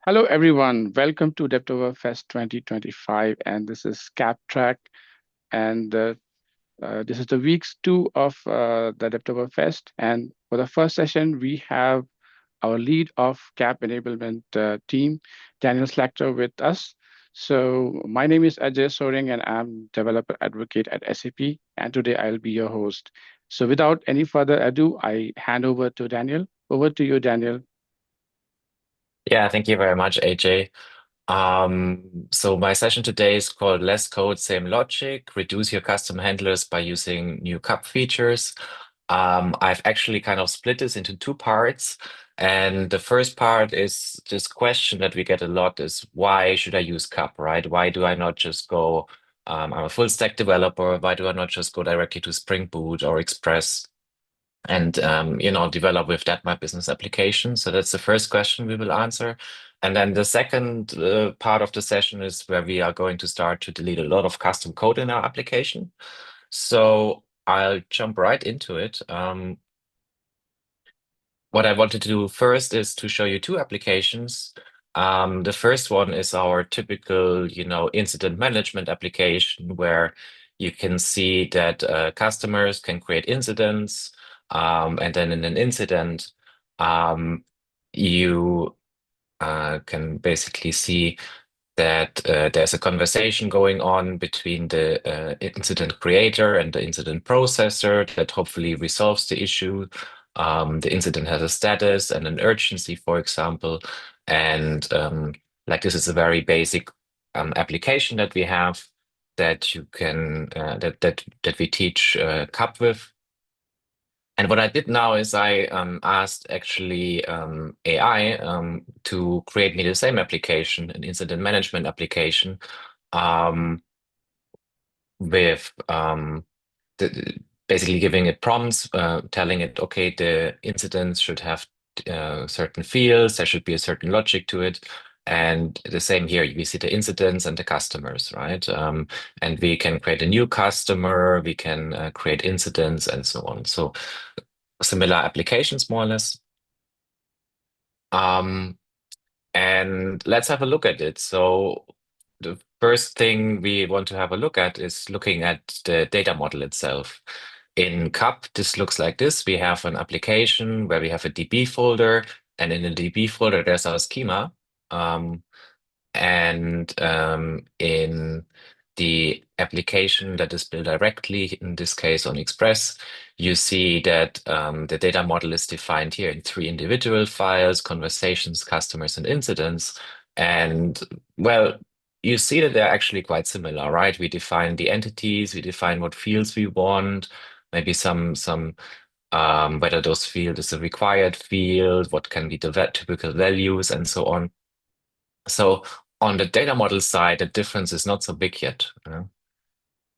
Hello, everyone. Welcome to Fest 2025, and this is Cap Track, and this is the weeks two of the Fest. And for the first session, we have our lead of CAP enablement team, Daniel Slactor, with us. So my name is Ajay Soring, and I'm developer advocate at SAP. And today I'll be your host. So without any further ado, I hand over to Daniel. Over to you, Daniel. Yeah, thank you very much, AJ. So my session today is called Less Code, Same Logic, Reduce Your Custom Handlers by Using New cup features. I've actually kind of split this into two parts. And the first part is this question that we get a lot is why should I use cup, right? Why do I not just go, I'm a full stack developer, why do I not just go directly to Spring Boot or Express? And develop with that my business application. So that's the first question we will answer. And then the second part of the session is where we are going to start to delete a lot of custom code in our application. So I'll jump right into it. What I wanted to do first is to show you two applications. The first one is our typical, incident management application where you can see that customers can create incidents, and then in an incident, you can basically see that there's a conversation going on between the incident creator and the incident processor that hopefully resolves the issue. The incident has a status and an urgency, for example, and like this is a very basic application that we have that you can that we teach CUP with. And what I did now is I asked actually AI to create me the same application, an incident management application, um, with basically giving it prompts, telling it, okay, the incidents should have certain fields, there should be a certain logic to it. And the same here, we see the incidents and the customers, right? And we can create a new customer, we can create incidents and so on. So similar applications, more or less. Um, and let's have a look at it. So the first thing we want to have a look at is looking at the data model itself. In CUP, this looks like this. We have an application where we have a DB folder, and in the DB folder, there's our schema. Um, and in the application that is built directly, in this case on Express, you see that the data model is defined here in three individual files: conversations, customers, and incidents. And well, you see that they're actually quite similar, right? We define the entities, we define what fields we want, maybe some whether those field is a required field, what can be the typical values, and so on. So on the data model side, the difference is not so big yet.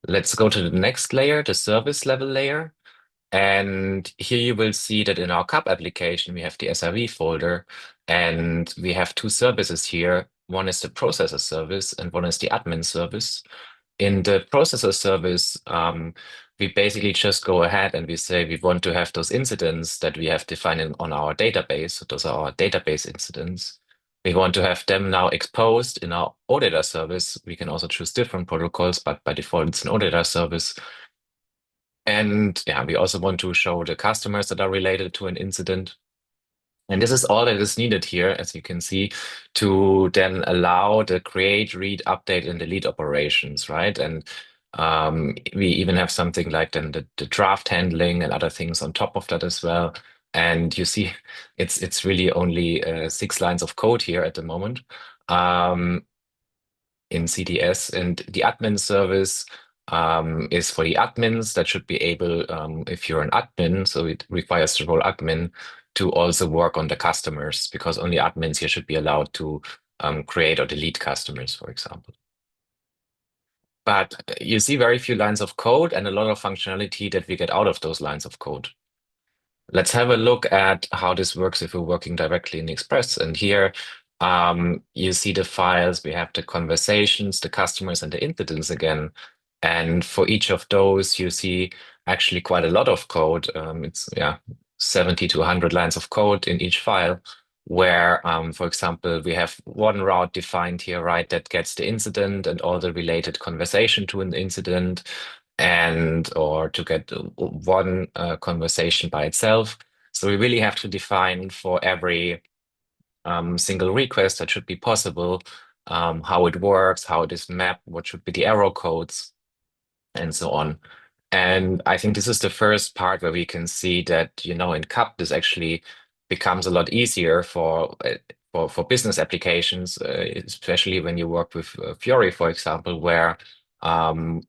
Let's go to the next layer, the service level layer. And here you will see that in our CUP application, we have the SRV folder, and we have two services here. One is the processor service and one is the admin service. In the processor service, we basically just go ahead and we say we want to have those incidents that we have defined on our database. So those are our database incidents. We want to have them now exposed in our OData service. We can also choose different protocols, but by default, it's an OData service. And yeah, we also want to show the customers that are related to an incident. And this is all that is needed here, as you can see, to then allow the create, read, update, and delete operations, right? And we even have something like then the draft handling and other things on top of that as well. And you see, it's really only 6 lines of code here at the moment. Um, in CDS, and the admin service is for the admins that should be able, if you're an admin, so it requires the role admin to also work on the customers, because only admins here should be allowed to create or delete customers, for example. But you see very few lines of code and a lot of functionality that we get out of those lines of code. Let's have a look at how this works if we're working directly in Express. And here you see the files, we have the conversations, the customers, and the incidents again. And for each of those, you see actually quite a lot of code. It's 70 to 100 lines of code in each file. where, for example, we have one route defined here, right, that gets the incident and all the related conversation to an incident, and or to get one conversation by itself. So we really have to define for every single request that should be possible, how it works, how it is mapped, what should be the error codes, and so on. And I think this is the first part where we can see that, in CUP, this actually becomes a lot easier for business applications, especially when you work with Fiori, for example, where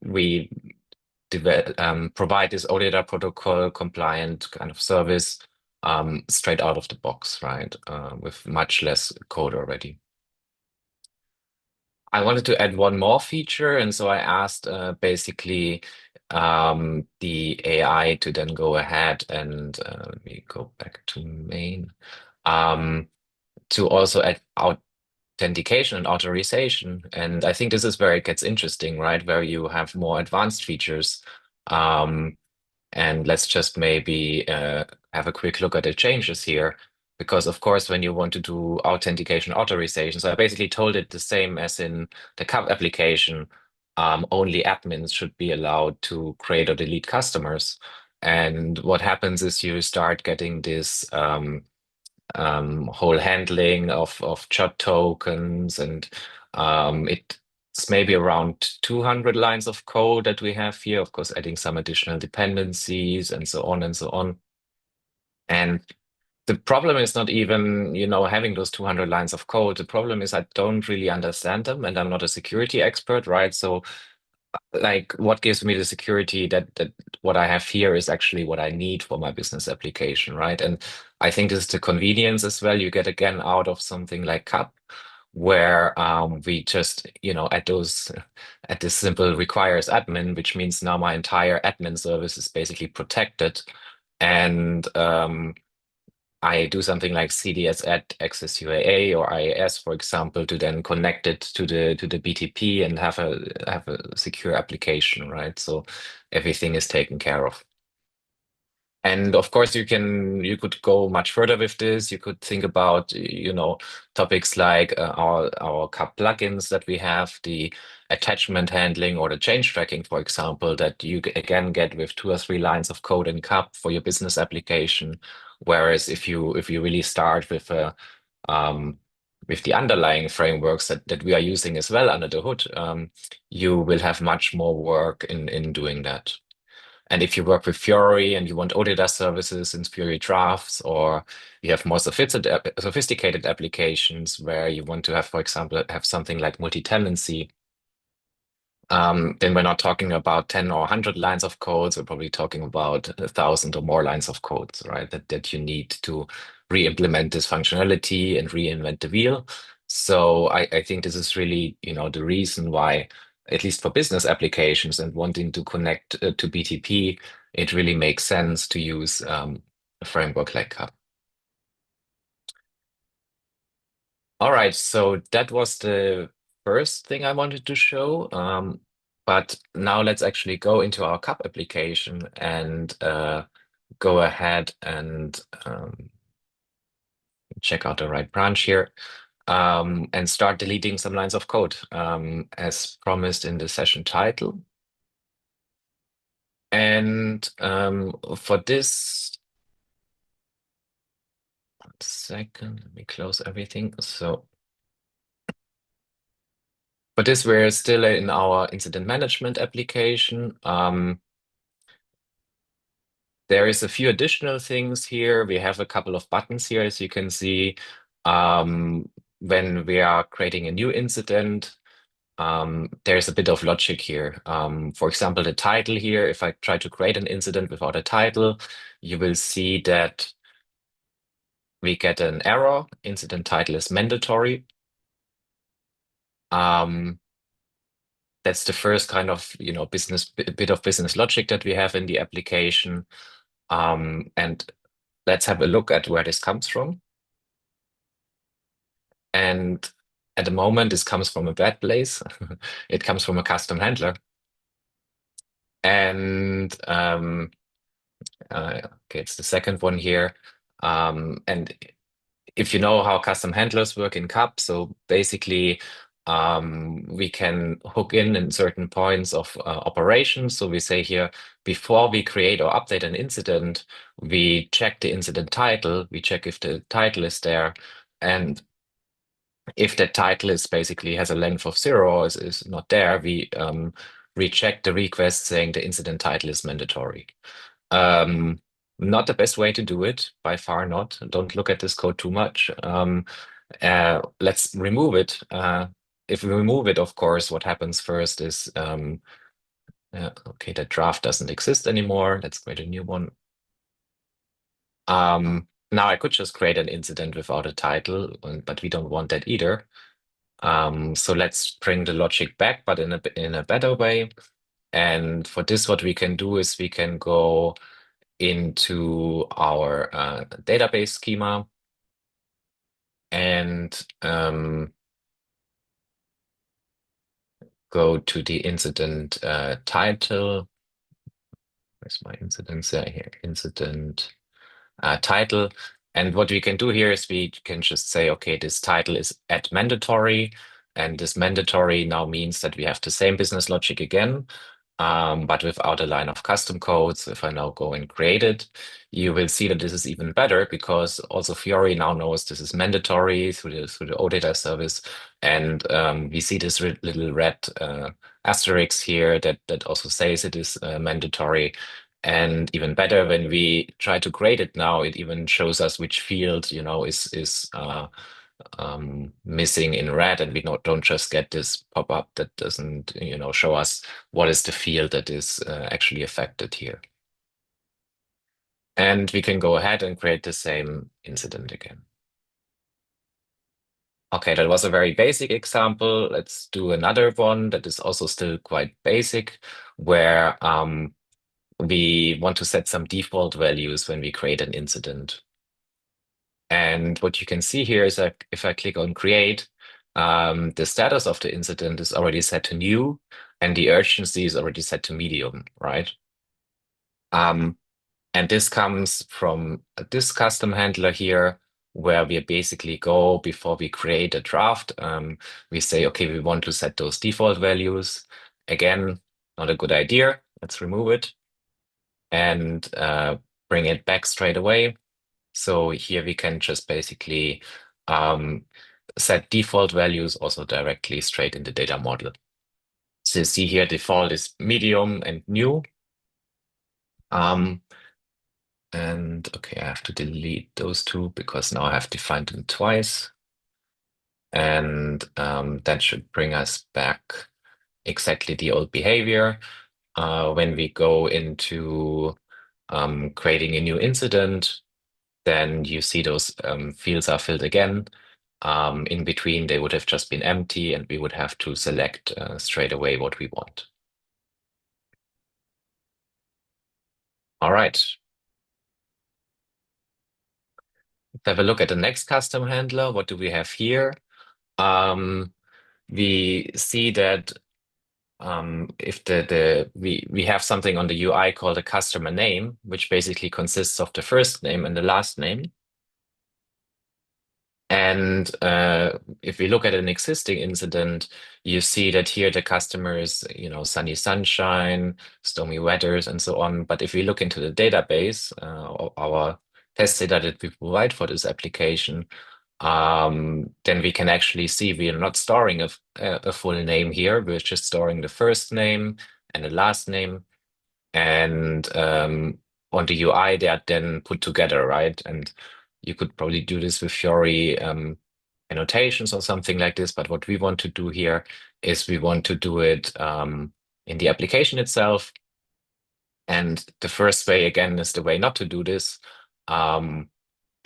we provide this OData protocol compliant kind of service straight out of the box, right? With much less code already. I wanted to add one more feature, and so I asked basically the AI to then go ahead and let me go back to main to also add authentication and authorization. And I think this is where it gets interesting, right? Where you have more advanced features. Um, and let's just maybe have a quick look at the changes here. Because of course, when you want to do authentication authorization, so I basically told it the same as in the CUP application, only admins should be allowed to create or delete customers. And what happens is you start getting this whole handling of CHUD tokens, and it's maybe around 200 lines of code that we have here, of course, adding some additional dependencies and so on and so on. And the problem is not even, having those 200 lines of code. The problem is I don't really understand them, and I'm not a security expert, right? So like what gives me the security that what I have here is actually what I need for my business application, right? And I think this is the convenience as well you get again out of something like CUP, where we just, at this simple requires admin, which means now my entire admin service is basically protected. And I do something like CDS add access UAA or IAS, for example, to then connect it to the BTP and have a secure application, right? So everything is taken care of. And of course, you could go much further with this. You could think about, topics like our CUP plugins that we have, the attachment handling or the change tracking, for example, that you again get with 2 or 3 lines of code in CUP for your business application. Whereas if you really start with the underlying frameworks that we are using as well under the hood, you will have much more work in doing that. And if you work with Fiori and you want OData services in Fiori drafts, or you have more sophisticated applications where you want to have, for example, have something like multi-tenancy, then we're not talking about 10 or 100 lines of codes. We're probably talking about 1,000 or more lines of codes, right? That you need to re-implement this functionality and reinvent the wheel. So I think this is really, the reason why, at least for business applications and wanting to connect to BTP, it really makes sense to use a framework like CUP. All right, so that was the first thing I wanted to show. But now let's actually go into our CUP application and go ahead and check out the right branch here, and start deleting some lines of code, as promised in the session title. And for this, 1 second, let me close everything. So for this, we're still in our incident management application. There is a few additional things here. We have a couple of buttons here, as you can see. When we are creating a new incident, there's a bit of logic here. For example, the title here, if I try to create an incident without a title, you will see that we get an error. Incident title is mandatory. That's the first kind of, bit of business logic that we have in the application. And let's have a look at where this comes from. And at the moment, this comes from a bad place. It comes from a custom handler. And okay, it's the second one here. And if you know how custom handlers work in CAP, so basically we can hook in certain points of operations. So we say here, before we create or update an incident, we check the incident title, we check if the title is there, and if the title is basically has a length of 0 or is not there, we reject the request saying the incident title is mandatory. Not the best way to do it, by far not. Don't look at this code too much. Let's remove it. If we remove it, of course, what happens first is, okay, that draft doesn't exist anymore. Let's create a new one. Now I could just create an incident without a title, but we don't want that either. So let's bring the logic back, but in a better way. And for this, what we can do is we can go into our database schema and go to the incident title. Where's my incidents? Yeah, here, incident title. And what we can do here is we can just say, okay, this title is at mandatory. And this mandatory now means that we have the same business logic again, but without a line of custom codes. If I now go and create it, you will see that this is even better because also Fiori now knows this is mandatory through the OData service. And we see this little red asterisk here that also says it is mandatory. And even better, when we try to grade it now, it even shows us which field, is missing in red, and we don't just get this pop-up that doesn't, show us what is the field that is actually affected here. And we can go ahead and create the same incident again. Okay, that was a very basic example. Let's do another one that is also still quite basic, where we want to set some default values when we create an incident. And what you can see here is that if I click on create, the status of the incident is already set to new and the urgency is already set to medium, right? And this comes from this custom handler here, where we basically go before we create a draft. We say, okay, we want to set those default values. Again, not a good idea. Let's remove it and bring it back straight away. So here we can just basically set default values also directly straight in the data model. So you see here default is medium and new. And okay, I have to delete those two because now I have defined them twice. And that should bring us back exactly the old behavior. When we go into creating a new incident, then you see those fields are filled again. In between, they would have just been empty, and we would have to select straight away what we want. All right. Let's have a look at the next custom handler. What do we have here? We see that if we have something on the UI called a customer name, which basically consists of the first name and the last name. And if we look at an existing incident, you see that here the customer is, sunny sunshine, stormy weathers, and so on. But if we look into the database, our test data that we provide for this application, then we can actually see we are not storing a full name here. We're just storing the first name and the last name. And on the UI, they are then put together, right? And you could probably do this with Fiori annotations or something like this. But what we want to do here is we want to do it in the application itself. And the first way, again, is the way not to do this.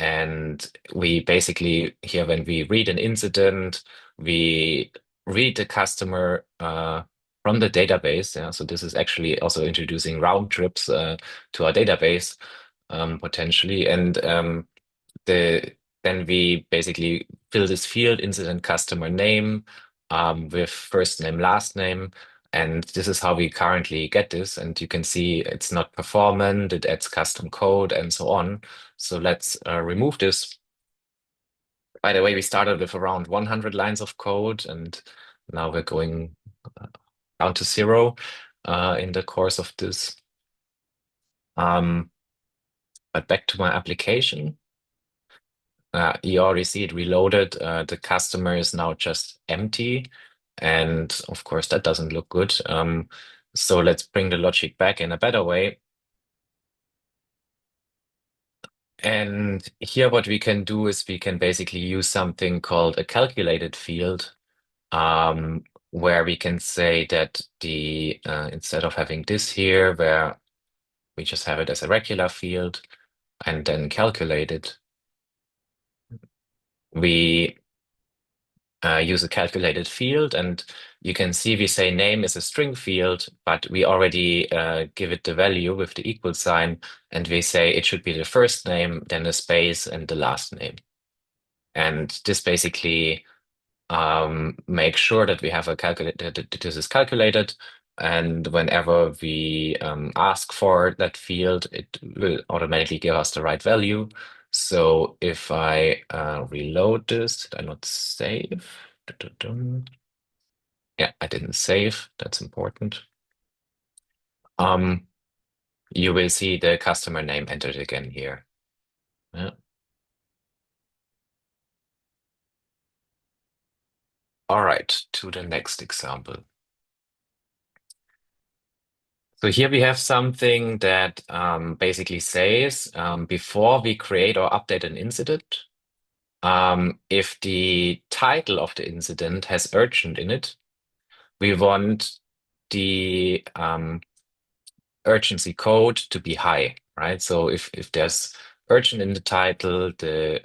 And we basically here, when we read an incident, we read the customer from the database. Yeah, so this is actually also introducing round trips to our database potentially, and then we basically fill this field incident customer name with first name, last name. And this is how we currently get this. And you can see it's not performant, it adds custom code and so on. So let's remove this. By the way, we started with around 100 lines of code, and now we're going down to 0 in the course of this. But back to my application. You already see it reloaded. The customer is now just empty. And of course, that doesn't look good. So let's bring the logic back in a better way. And here, what we can do is we can basically use something called a calculated field, where we can say that the instead of having this here, where we just have it as a regular field and then calculate it, we use a calculated field, and you can see we say name is a string field, but we already give it the value with the equal sign, and we say it should be the first name, then a space, and the last name. And this basically makes sure that we have a calculated, that this is calculated, and whenever we ask for that field, it will automatically give us the right value. So if I reload this, did I not save? Dun-dun-dun. Yeah, I didn't save. That's important. You will see the customer name entered again here. Yeah. All right, to the next example. So here we have something that basically says before we create or update an incident, if the title of the incident has urgent in it, we want the urgency code to be high, right? So if there's urgent in the title, the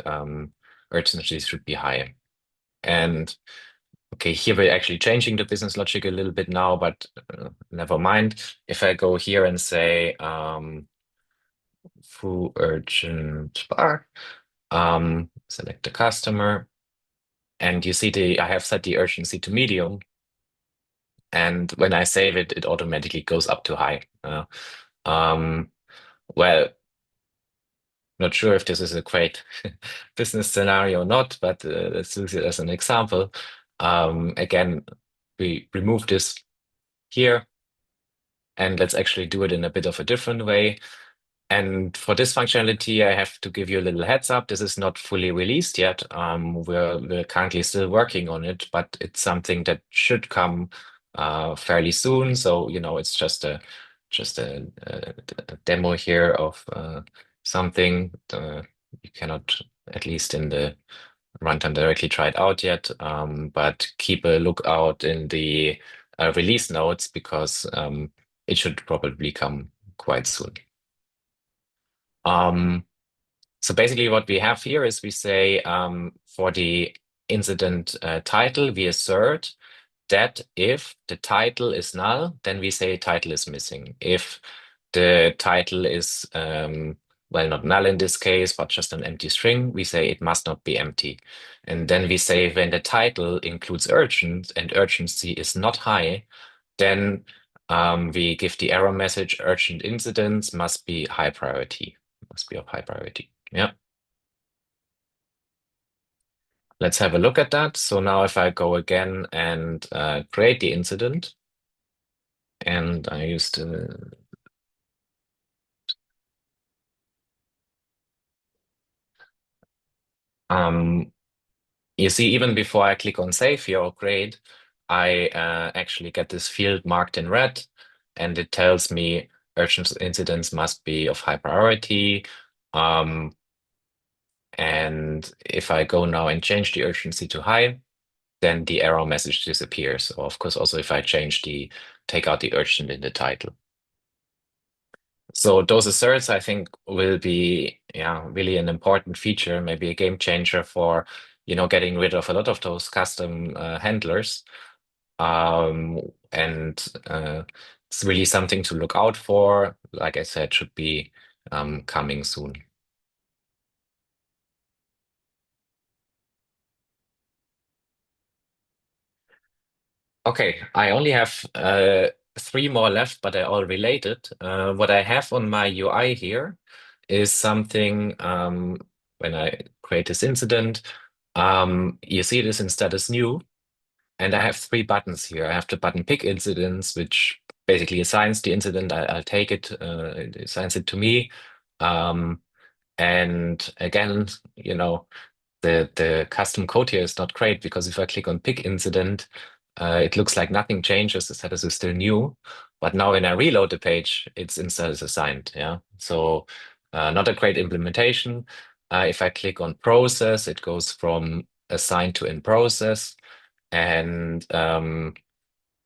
urgency should be high. And okay, here we're actually changing the business logic a little bit now, but never mind. If I go here and say full urgent bar, select the customer, and you see I have set the urgency to medium. And when I save it, it automatically goes up to high. Well, not sure if this is a great business scenario or not, but let's use it as an example. Again, we remove this here, and let's actually do it in a bit of a different way. And for this functionality, I have to give you a little heads up. This is not fully released yet. We're currently still working on it, but it's something that should come fairly soon. So, it's just a demo here of something. You cannot, at least in the runtime, directly try it out yet, but keep a lookout in the release notes because it should probably come quite soon. So basically what we have here is we say for the incident title, we assert that if the title is null, then we say title is missing. If the title is, well, not null in this case, but just an empty string, we say it must not be empty. And then we say when the title includes urgent and urgency is not high, then we give the error message urgent incidents must be high priority, must be of high priority. Yeah. Let's have a look at that. So now if I go again and create the incident, and I used you see, even before I click on save here or create, I actually get this field marked in red, and it tells me urgent incidents must be of high priority. And if I go now and change the urgency to high, then the error message disappears. Or of course, also if I take out the urgent in the title. So those asserts, I think, will be really an important feature, maybe a game changer for getting rid of a lot of those custom handlers. And it's really something to look out for. Like I said, should be coming soon. Okay, I only have 3 more left, but they're all related. What I have on my UI here is something when I create this incident, You see this in status new, and I have three buttons here. I have the button pick incidents, which basically assigns the incident. I'll take it, it assigns it to me. Um, and again, the custom code here is not great because if I click on pick incident, it looks like nothing changes. The status is still new. But now when I reload the page, it's in status assigned. Yeah. So not a great implementation. If I click on process, it goes from assigned to in process. And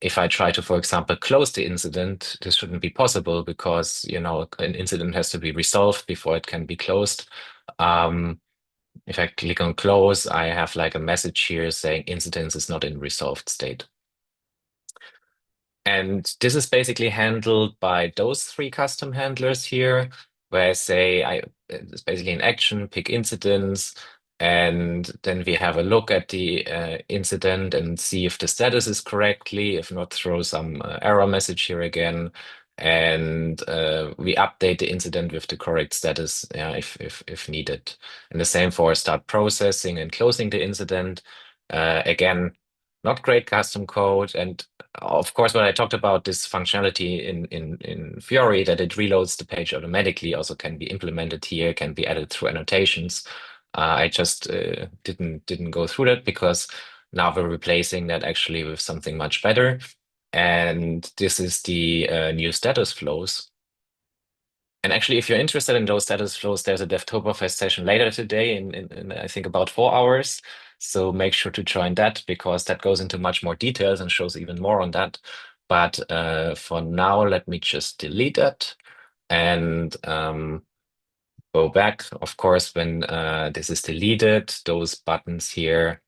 if I try to, for example, close the incident, this shouldn't be possible because, an incident has to be resolved before it can be closed. Um, if I click on close, I have like a message here saying incident is not in resolved state. And this is basically handled by those three custom handlers here, where I say it's basically an action, pick incidents, and then we have a look at the incident and see if the status is correctly, if not, throw some error message here again. And we update the incident with the correct status, yeah, if needed. And the same for start processing and closing the incident. Again, not great custom code. And of course, when I talked about this functionality in Fiori, that it reloads the page automatically, also can be implemented here, can be added through annotations. I just didn't go through that because now we're replacing that actually with something much better. And this is the new status flows. And actually, if you're interested in those status flows, there's a Devtoberfest session later today in I think about 4 hours. So make sure to join that because that goes into much more details and shows even more on that. But for now, let me just delete that and go back. Of course, when this is deleted, those buttons here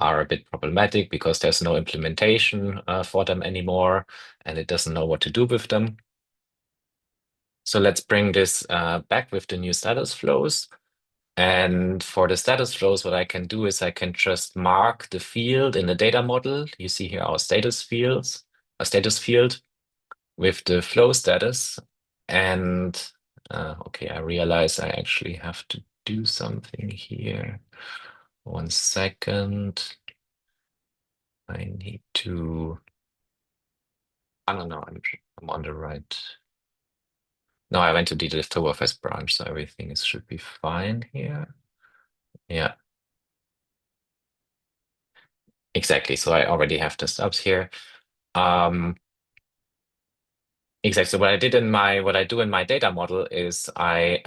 are a bit problematic because there's no implementation for them anymore, and it doesn't know what to do with them. So let's bring this back with the new status flows. And for the status flows, what I can do is I can just mark the field in the data model. You see here our status fields, a status field with the flow status. And okay, I realize I actually have to do something here. 1 second. I need to, I don't know, I'm on the right. No, I went to the Oktoberfest branch, so everything should be fine here. Yeah, exactly. So I already have the stubs here. Um, exactly. So what I do in my data model is I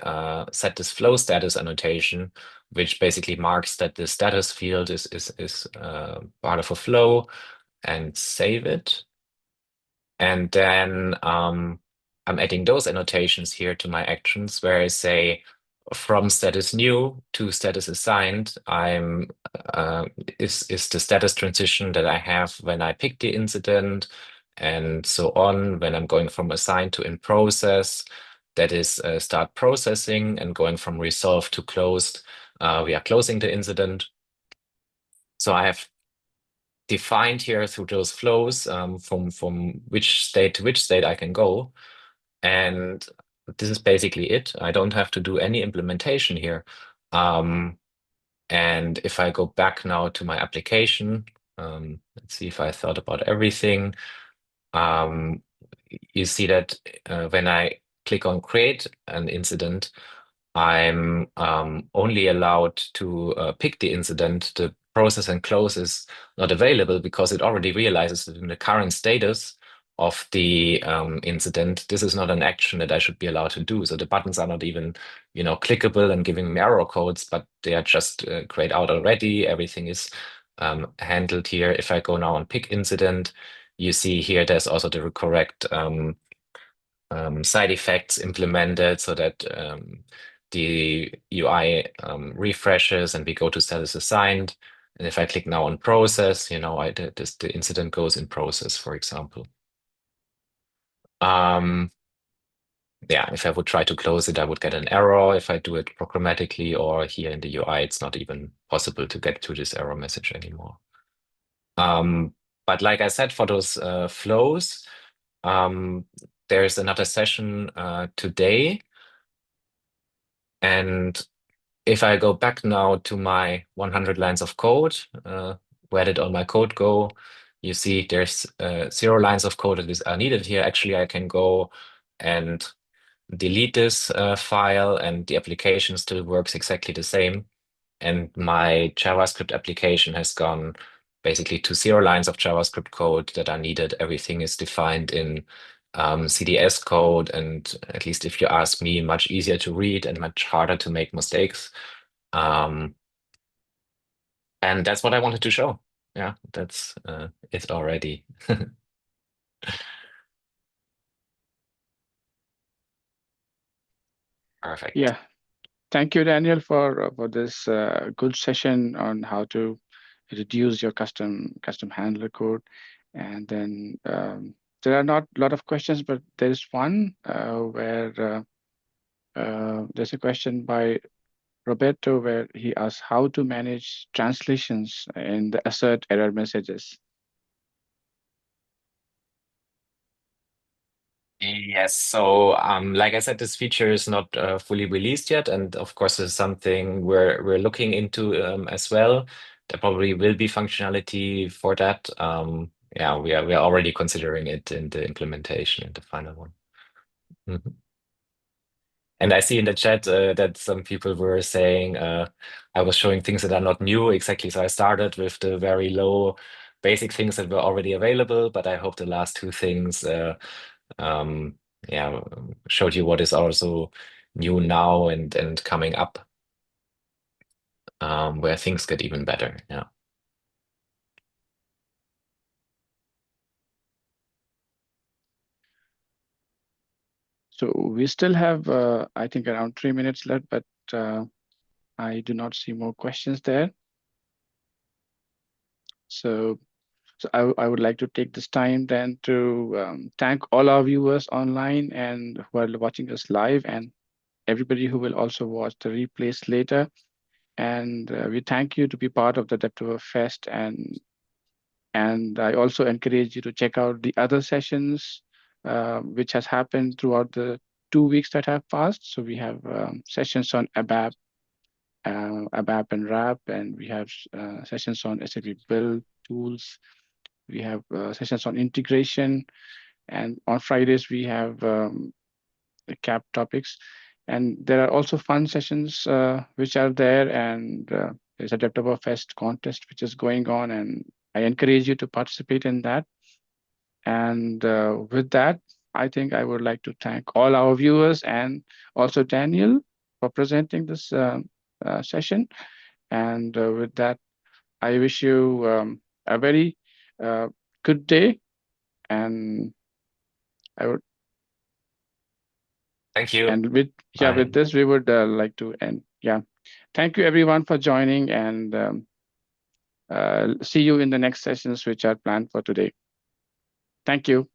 set this flow status annotation, which basically marks that the status field is part of a flow, and save it. And then I'm adding those annotations here to my actions where I say from status new to status assigned, I'm is the status transition that I have when I pick the incident and so on. When I'm going from assigned to in process, that is start processing, and going from resolved to closed, we are closing the incident. So I have defined here through those flows from which state to which state I can go. And this is basically it. I don't have to do any implementation here. And if I go back now to my application, let's see if I thought about everything. Um, you see that when I click on create an incident, I'm only allowed to pick the incident. The process and close is not available because it already realizes that in the current status of the incident, this is not an action that I should be allowed to do. So the buttons are not even, clickable and giving me error codes, but they are just grayed out already. Everything is handled here. If I go now on pick incident, you see here there's also the correct side effects implemented so that the UI refreshes and we go to status assigned. And if I click now on process, the incident goes in process, for example. Yeah, if I would try to close it, I would get an error if I do it programmatically, or here in the UI, it's not even possible to get to this error message anymore. But like I said, for those flows, there's another session today. And if I go back now to my 100 lines of code, where did all my code go? You see there's 0 lines of code that are needed here. Actually, I can go and delete this file, and the application still works exactly the same. And my JavaScript application has gone basically to 0 lines of JavaScript code that are needed. Everything is defined in CDS code, and at least if you ask me, much easier to read and much harder to make mistakes. Um, and that's what I wanted to show. Yeah, that's it already. Perfect. Yeah. Thank you, Daniel, for this good session on how to reduce your custom handler code. And then there are not a lot of questions, but there is one where there's a question by Roberto where he asks how to manage translations in the assert error messages. Yes, so like I said, this feature is not fully released yet, and of course, it's something we're looking into as well. There probably will be functionality for that. Yeah, we are already considering it in the implementation in the final one. Mhm. And I see in the chat that some people were saying I was showing things that are not new exactly. So I started with the very low basic things that were already available, but I hope the last two things um, yeah, showed you what is also new now and coming up, where things get even better. Yeah. So we still have, I think, around 3 minutes left, but I do not see more questions there. So I would like to take this time then to thank all our viewers online and who are watching us live, and everybody who will also watch the replays later. And we thank you to be part of the Deptober Fest, and I also encourage you to check out the other sessions which has happened throughout the 2 weeks that have passed. So we have sessions on ABAP and RAP, and we have sessions on SAP Build tools. We have sessions on integration, and on Fridays we have the CAP topics. And there are also fun sessions which are there, and there's a Deptober Fest contest which is going on, and I encourage you to participate in that. And with that, I think I would like to thank all our viewers and also Daniel for presenting this session. And with that, I wish you a very uh, good day. And I would, Thank you. and with with Bye. this, we would like to end. Yeah, thank you everyone for joining, and see you in the next sessions which are planned for today. Thank you.